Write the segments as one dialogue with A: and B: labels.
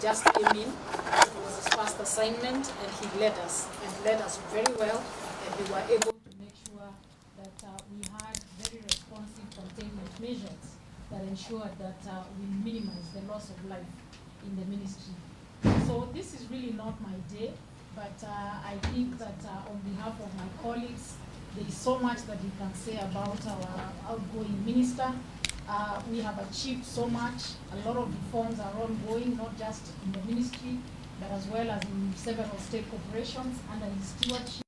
A: just came in. It was his first assignment, and he led us very well, and we were able to make sure that we had very responsive containment measures that ensured that we minimize the loss of life in the ministry. So this is really not my day, but I think that on behalf of my colleagues, there is so much that we can say about our outgoing minister. We have achieved so much. A lot of reforms are ongoing, not just in the ministry, but as well as in several state corporations under his stewardship.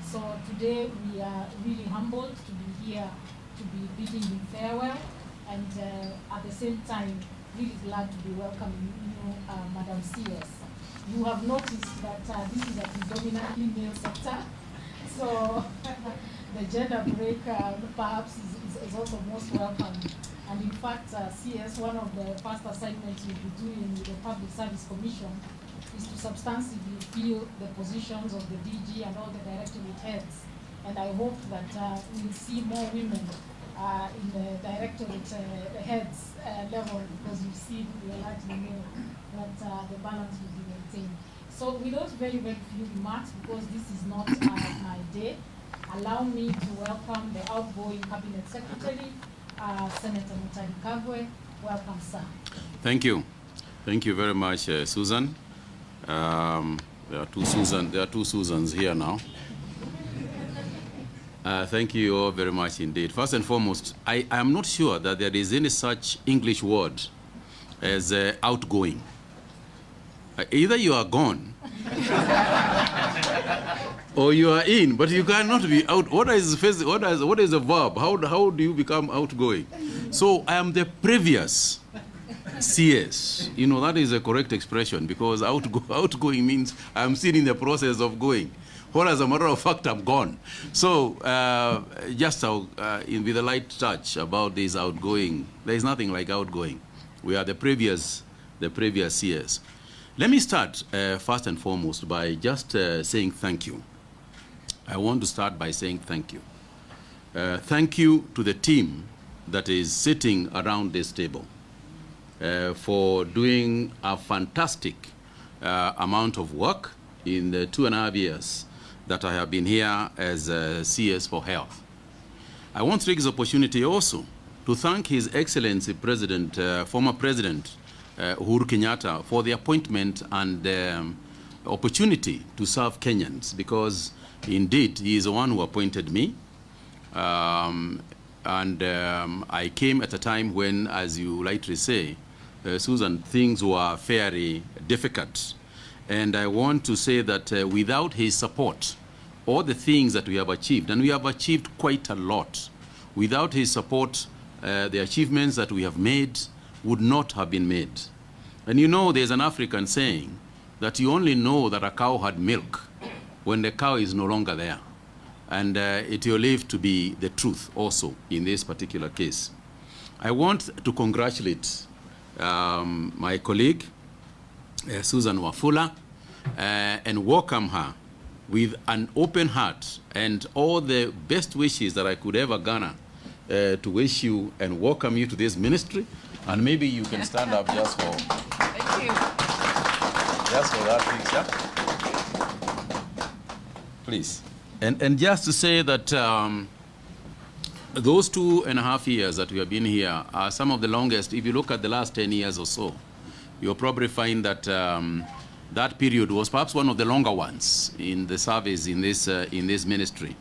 A: So today we are really humbled to be here, to be bidding him farewell, and at the same time, really glad to be welcoming you, Madam CS. You have noticed that this is a predominantly male sector, so the gender break perhaps is also most welcome. And in fact, CS, one of the first assignments you'll be doing with the Public Service Commission is to substantively fill the positions of the DG and all the directorate heads. And I hope that we'll see more women in the directorate heads level, because you see we are largely male, that the balance will be maintained. So with those very, very few remarks, because this is not my day, allow me to welcome the outgoing Cabinet Secretary, Senator Mutahi Kagwe. Welcome, sir.
B: Thank you. Thank you very much, Susan. There are two Susans here now. Thank you all very much indeed. First and foremost, I am not sure that there is any such English word as outgoing. Either you are gone or you are in, but you cannot be out. What is a verb? How do you become outgoing? So I am the previous CS. You know, that is a correct expression, because outgoing means I'm still in the process of going. Or as a matter of fact, I'm gone. So just with a light touch about this outgoing, there is nothing like outgoing. We are the previous CS. Let me start first and foremost by just saying thank you. I want to start by saying thank you. Thank you to the team that is sitting around this table for doing a fantastic amount of work in the 2.5 years that I have been here as CS for Health. I want to take this opportunity also to thank His Excellency President, former President Uhuru Kenyatta, for the appointment and opportunity to serve Kenyans, because indeed he is the one who appointed me. I came at a time when, as you rightly say, Susan, things were very difficult. And I want to say that without his support, all the things that we have achieved, and we have achieved quite a lot, without his support, the achievements that we have made would not have been made. And you know, there's an African saying that you only know that a cow had milk when the cow is no longer there. And it will live to be the truth also in this particular case. I want to congratulate my colleague, Susan Wafula, and welcome her with an open heart and all the best wishes that I could ever garner to wish you and welcome you to this ministry. And maybe you can stand up just for,
C: thank you.
B: Just for that picture. Please. And just to say that those 2.5 years that we have been here are some of the longest. If you look at the last 10 years or so, you'll probably find that that period was perhaps one of the longer ones in the service in this ministry.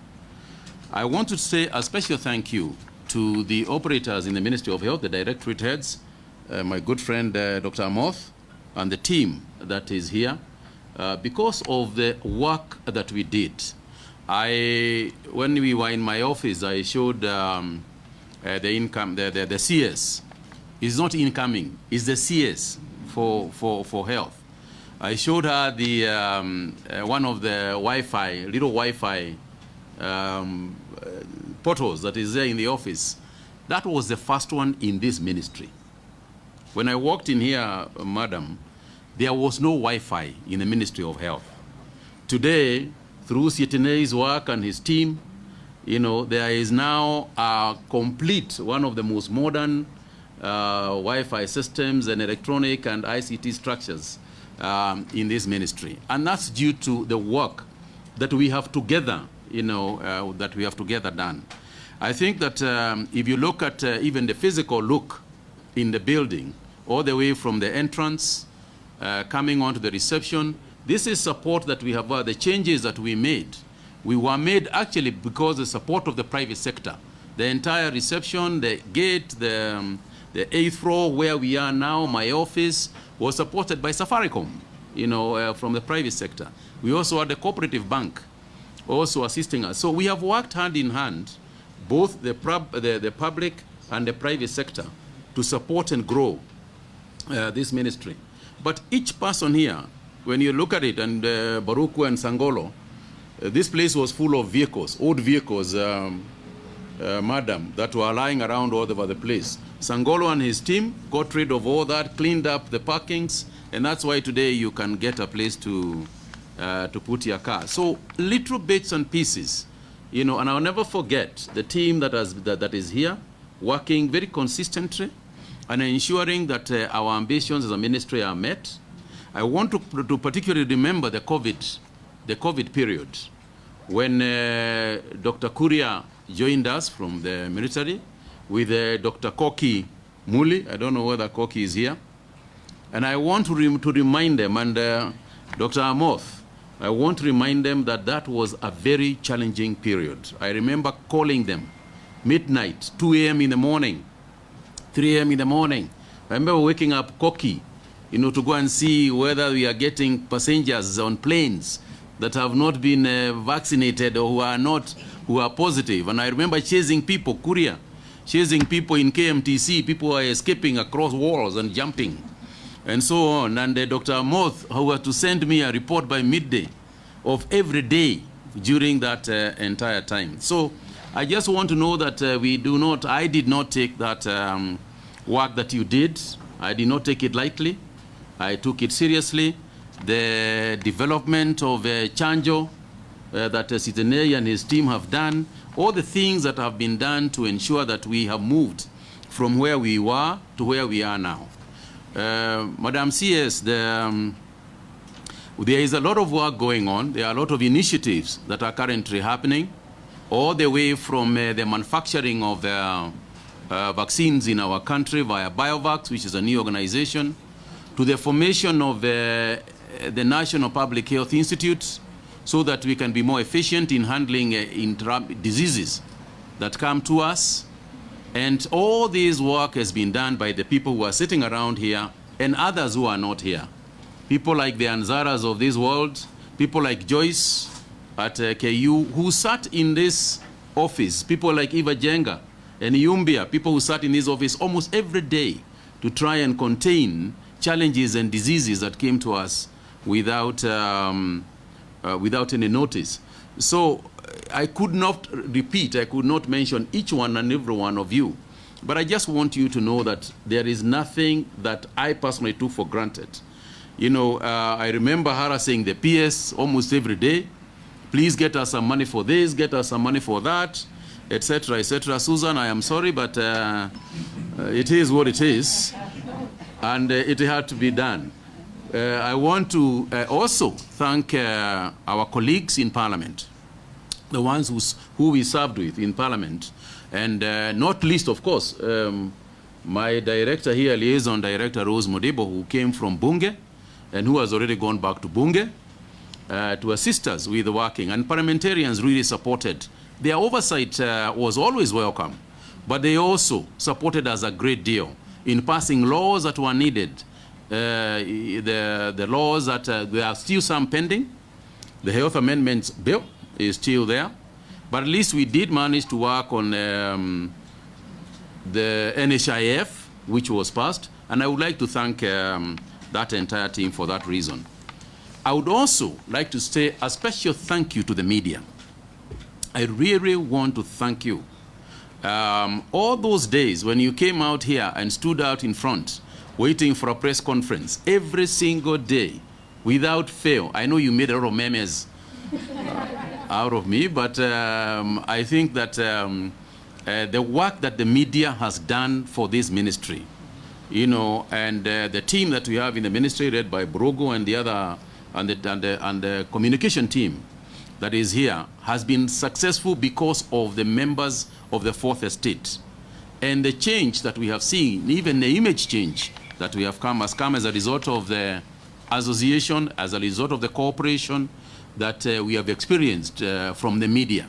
B: I want to say a special thank you to the operators in the Ministry of Health, the directorate heads, my good friend Dr. Amoth, and the team that is here, because of the work that we did. When we were in my office, I showed the CS. It's not incoming, it's the CS for health. I showed her the one of the little Wi-Fi portals that is there in the office. That was the first one in this ministry. When I walked in here, madam, there was no Wi-Fi in the Ministry of Health. Today, through Sietene's work and his team, you know, there is now a complete, one of the most modern Wi-Fi systems and electronic and ICT structures in this ministry. And that's due to the work that we have together, that we have together done. I think that if you look at even the physical look in the building, all the way from the entrance, coming on to the reception, this is support that we have, the changes that we made. We were made actually because the support of the private sector. The entire reception, the gate, the 8th floor where we are now, my office, was supported by Safaricom, from the private sector. We also had the cooperative bank also assisting us. So we have worked hand in hand, both the public and the private sector, to support and grow this ministry. But each person here, when you look at it, and Baruku and Sangolo, this place was full of vehicles, old vehicles, madam, that were lying around all over the place. Sangolo and his team got rid of all that, cleaned up the parkings, and that's why today you can get a place to put your car. So little bits and pieces, and I'll never forget the team that is here, working very consistently and ensuring that our ambitions as a ministry are met. I want to particularly remember the COVID period, when Dr. Kuria joined us from the military with Dr. Koki Muli. I don't know whether Koki is here. And I want to remind them, and Dr. Amoth, I want to remind them that that was a very challenging period. I remember calling them midnight, 2 a.m. in the morning, 3 a.m. in the morning. I remember waking up Koki, to go and see whether we are getting passengers on planes that have not been vaccinated or who are positive. And I remember chasing people, Kuria, chasing people in KMTC. People were escaping across walls and jumping, and so on. And Dr. Amoth, who had to send me a report by midday of every day during that entire time. So I just want to know that I did not take that work that you did. I did not take it lightly. I took it seriously. The development of Chanjo that Sitenei and his team have done, all the things that have been done to ensure that we have moved from where we were to where we are now. Madam CS, there is a lot of work going on. There are a lot of initiatives that are currently happening, all the way from the manufacturing of vaccines in our country via BioVax, which is a new organization, to the formation of the National Public Health Institute, so that we can be more efficient in handling diseases that come to us. And all this work has been done by the people who are sitting around here and others who are not here. People like the Anzaras of this world, people like Joyce at KU, who sat in this office, people like Eva Jenga and Yumbia, people who sat in this office almost every day to try and contain challenges and diseases that came to us without any notice. So I could not mention each one and every one of you, but I just want you to know that there is nothing that I personally took for granted. I remember harassing the PS almost every day. Please get us some money for this, get us some money for that, etc., etc. Susan, I am sorry, but it is what it is, and it had to be done. I want to also thank our colleagues in Parliament, the ones who we served with in Parliament, and not least, of course, my director here, Liaison Director Rose Modibo, who came from Bunge and who has already gone back to Bunge to assist us with the working, and parliamentarians really supported. Their oversight was always welcome, but they also supported us a great deal in passing laws that were needed. The laws that there are still some pending. The health amendments bill is still there, but at least we did manage to work on the NHIF, which was passed, and I would like to thank that entire team for that reason. I would also like to say a special thank you to the media. I really want to thank you. All those days when you came out here and stood out in front waiting for a press conference every single day without fail. I know you made a lot of memes out of me, but I think that the work that the media has done for this ministry, you know, and the team that we have in the ministry, led by Brogo and the other, and the communication team that is here, has been successful because of the members of the Fourth Estate. And the change that we have seen, even the image change that we have come, has come as a result of the association, as a result of the cooperation that we have experienced from the media.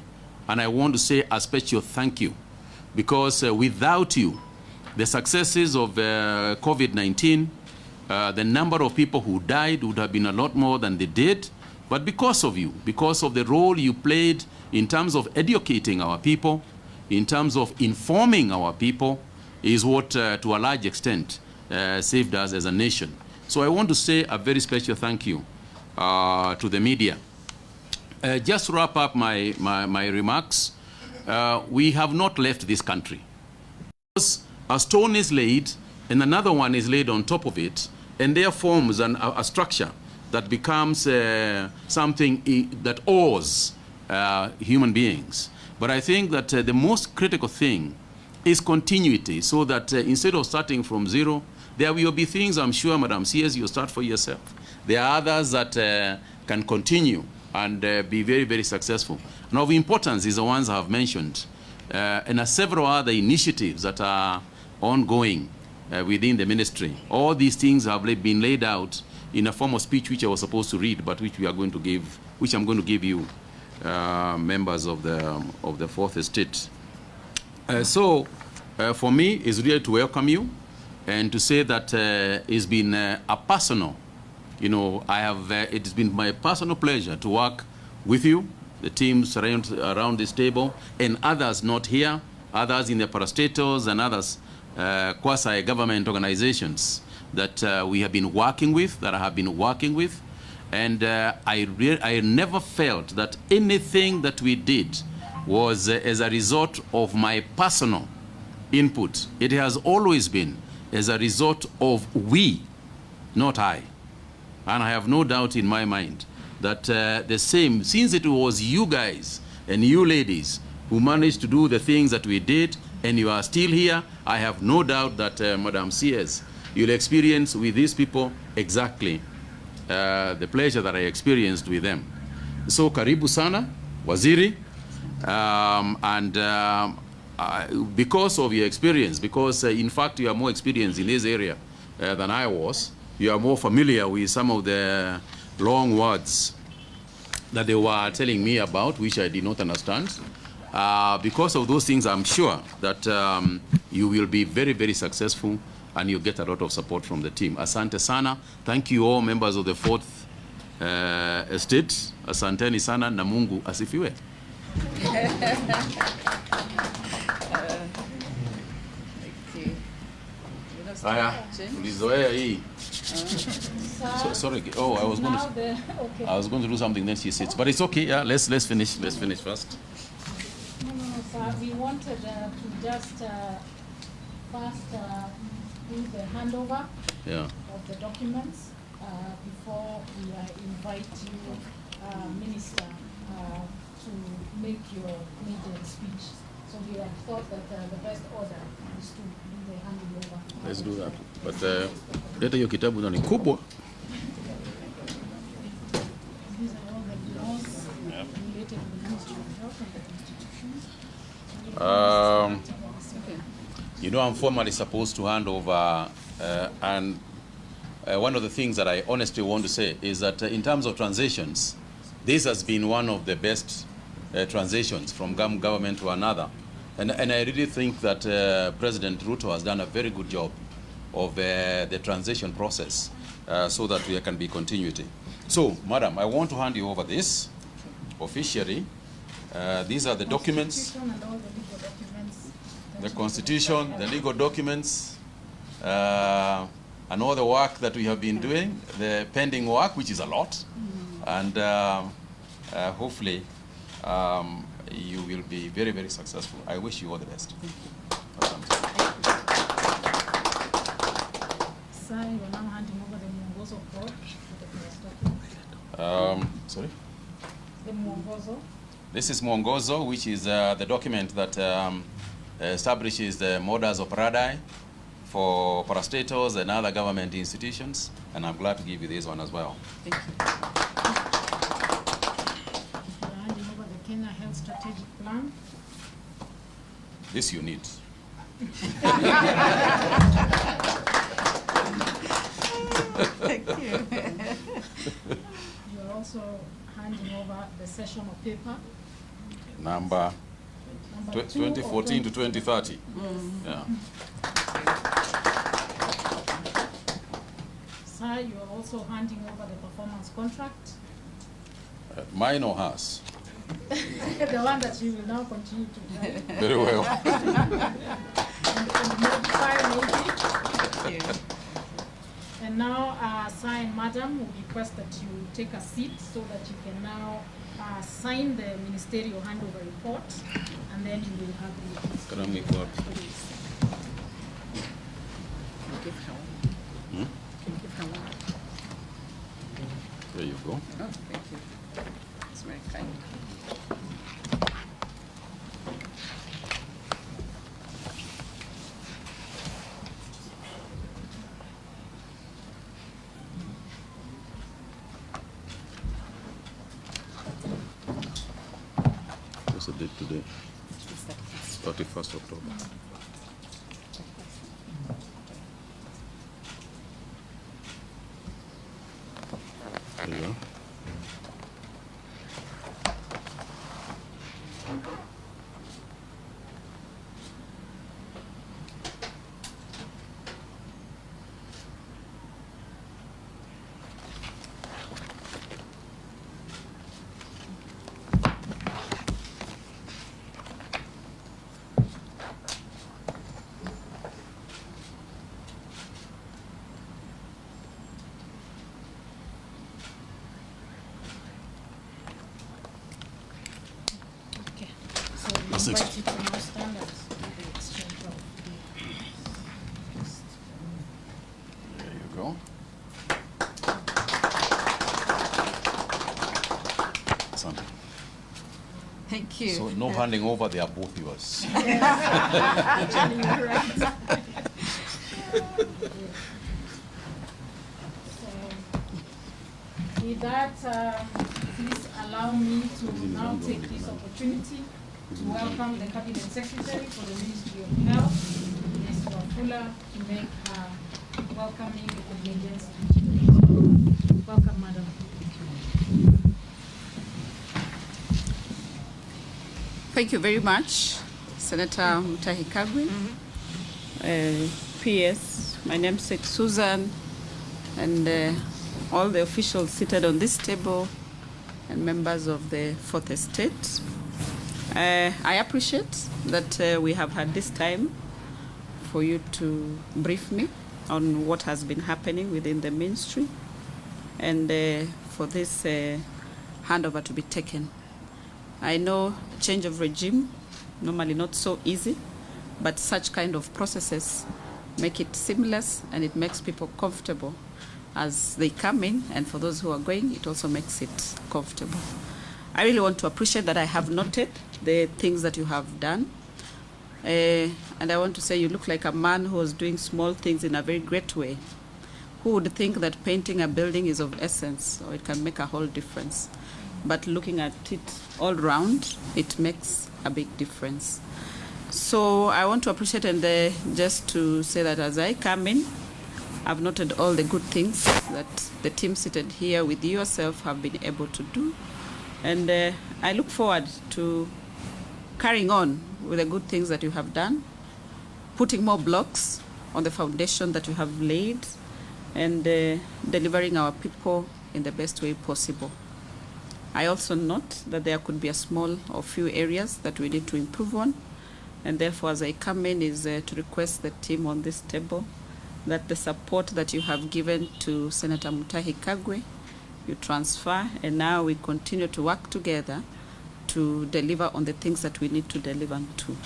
B: And I want to say a special thank you, because without you, the successes of COVID-19, the number of people who died would have been a lot more than they did. But because of you, because of the role you played in terms of educating our people, in terms of informing our people, is what, to a large extent, saved us as a nation. So I want to say a very special thank you to the media. Just to wrap up my remarks, we have not left this country. A stone is laid, and another one is laid on top of it, and there forms a structure that becomes something that awes human beings. But I think that the most critical thing is continuity, so that instead of starting from zero, there will be things, I'm sure, Madam CS, you'll start for yourself. There are others that can continue and be very, very successful. And of importance is the ones I have mentioned. And several other initiatives that are ongoing within the ministry. All these things have been laid out in a form of speech which I was supposed to read, but which we are going to give, which I'm going to give you, members of the Fourth Estate. For me, it's really to welcome you and to say that it's been a personal, you know, it's been my personal pleasure to work with you, the teams around this table, and others not here, others in the parastatals and others quasi-government organizations that we have been working with, that I have been working with. And I never felt that anything that we did was as a result of my personal input. It has always been as a result of we, not I. And I have no doubt in my mind that the same, since it was you guys and you ladies who managed to do the things that we did, and you are still here, I have no doubt that, Madam CS, you'll experience with these people exactly the pleasure that I experienced with them. So karibu sana, Waziri, because of your experience, because in fact you are more experienced in this area than I was, you are more familiar with some of the long words that they were telling me about, which I did not understand. Because of those things, I'm sure that you will be very, very successful and you'll get a lot of support from the team. Asante sana. Thank you all members of the Fourth Estate. Asanteni sana na Mungu asifiwe. Haya, ulizoea hii. Sorry. Oh, I was going to do something, then she sits. But it's okay. Yeah, let's finish. Let's finish first.
A: No, sir. We wanted to just first do the handover of the documents before we invite you, Minister, to make your maiden speech. So we have thought that the best order is to do the handover.
B: Let's do that. But leta hiyo kitabu ni kubwa.
A: These are all the laws related to the Ministry of Health and the institutions.
B: You know, I'm formally supposed to hand over, and one of the things that I honestly want to say is that in terms of transitions, this has been one of the best transitions from government to another. And I really think that President Ruto has done a very good job of the transition process so that there can be continuity. So, Madam, I want to hand you over this officially. These are the documents. The Constitution, the legal documents, and all the work that we have been doing, the pending work, which is a lot, and hopefully you will be very, very successful. I wish you all the best.
A: Sir, you are now handing over the Mwongozo of God for the first document.
B: Sorry?
A: The Mwongozo.
B: This is Mwongozo, which is the document that establishes the modus operandi for parastatals and other government institutions, and I'm glad to give you this one as well.
C: Thank you.
A: Handing over the Kenya Health Strategic Plan.
B: This you need.
C: Thank you.
A: You are also handing over the sessional paper.
B: Number
A: Number
B: 2014 to 2030. Yeah.
A: Sir, you are also handing over the performance contract.
B: Mine or hers?
A: The one that you will now continue to drive.
B: Very well.
A: and modify maybe.
C: Thank you.
A: And now, sir and madam, we request that you take a seat so that you can now sign the ministerial handover report, and then you will have the.
B: Can I make what?
C: Give her one.
B: Hmm?
C: Can you give her one?
B: There you go.
C: Oh, thank you. It's very kind.
B: What's the date today?
C: It's that fast.
B: 31st October. There you go.
A: Okay. So we
B: That's
A: invite
B: it.
A: you to now stand and do the exchange of the.
B: There you go. Asante.
C: Thank you.
B: So no handing over, they are both yours.
A: Actually, you're right. So, with that, please allow me to now take this opportunity to welcome the Cabinet Secretary for the Ministry of Health, Ms. Wafula, to make her welcoming allegiance speech. Welcome, Madam.
C: Thank you very much, Senator Mutahi Kagwe. PS, my namesake Susan, and all the officials seated on this table, and members of the Fourth Estate. I appreciate that we have had this time for you to brief me on what has been happening within the ministry, and for this handover to be taken. I know change of regime, normally not so easy, but such kind of processes make it seamless, and it makes people comfortable as they come in, and for those who are going, it also makes it comfortable. I really want to appreciate that I have noted the things that you have done. And I want to say you look like a man who is doing small things in a very great way. Who would think that painting a building is of essence, or it can make a whole difference? But looking at it all round, it makes a big difference. So I want to appreciate, and just to say that as I come in, I've noted all the good things that the team seated here with yourself have been able to do. And I look forward to carrying on with the good things that you have done, putting more blocks on the foundation that you have laid, and delivering our people in the best way possible. I also note that there could be a small or few areas that we need to improve on, and therefore as I come in is to request the team on this table that the support that you have given to Senator Mutahi Kagwe, you transfer, and now we continue to work together to deliver on the things that we need to deliver to.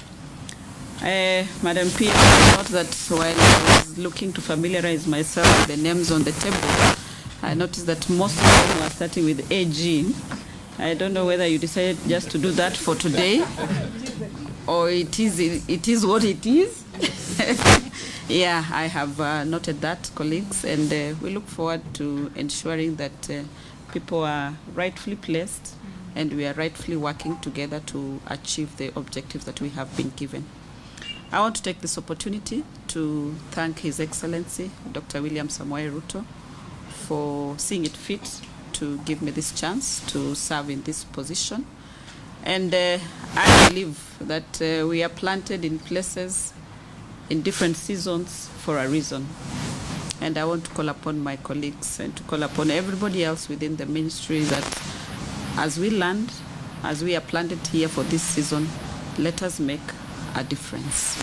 C: Madam P, I note that while I was looking to familiarize myself with the names on the table, I noticed that most of them were starting with AG. I don't know whether you decided just to do that for today, or it is what it is. Yeah, I have noted that, colleagues, and we look forward to ensuring that people are rightfully placed and we are rightfully working together to achieve the objectives that we have been given. I want to take this opportunity to thank His Excellency, Dr. William Samoei Ruto, for seeing it fit to give me this chance to serve in this position. And I believe that we are planted in places in different seasons for a reason. And I want to call upon my colleagues and to call upon everybody else within the ministry that as we land, as we are planted here for this season, let us make a difference.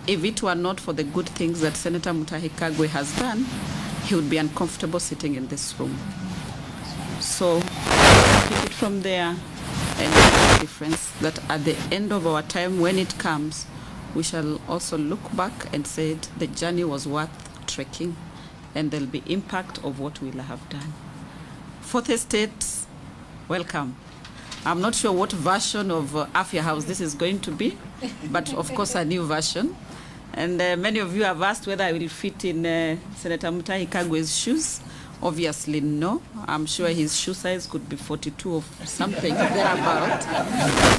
C: If it were not for the good things that Senator Mutahi Kagwe has done, he would be uncomfortable sitting in this room. So take it from there and make a difference that at the end of our time, when it comes, we shall also look back and say the journey was worth trekking, and there'll be impact of what we'll have done. Fourth Estate, welcome. I'm not sure what version of Afya House this is going to be, but of course a new version. And many of you have asked whether I will fit in Senator Mutahi Kagwe's shoes. Obviously, no. I'm sure his shoe size could be 42 or something thereabout,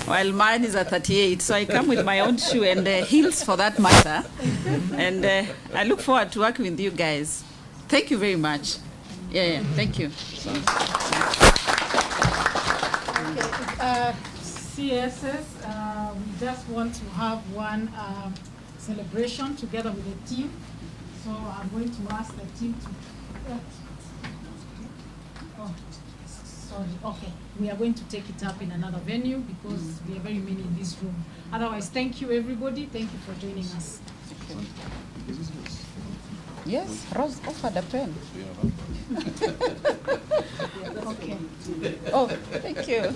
C: while mine is a 38. So I come with my own shoe and heels for that matter. And I look forward to working with you guys. Thank you very much. Yeah, thank you.
A: CSS, we just want to have one celebration together with the team. So I'm going to ask the team to... Okay. We are going to take it up in another venue because we are very many in this room. Otherwise, thank you, everybody. Thank you for joining us.
C: Yes, Rose offered a pen.
A: Okay.
C: Oh, thank you.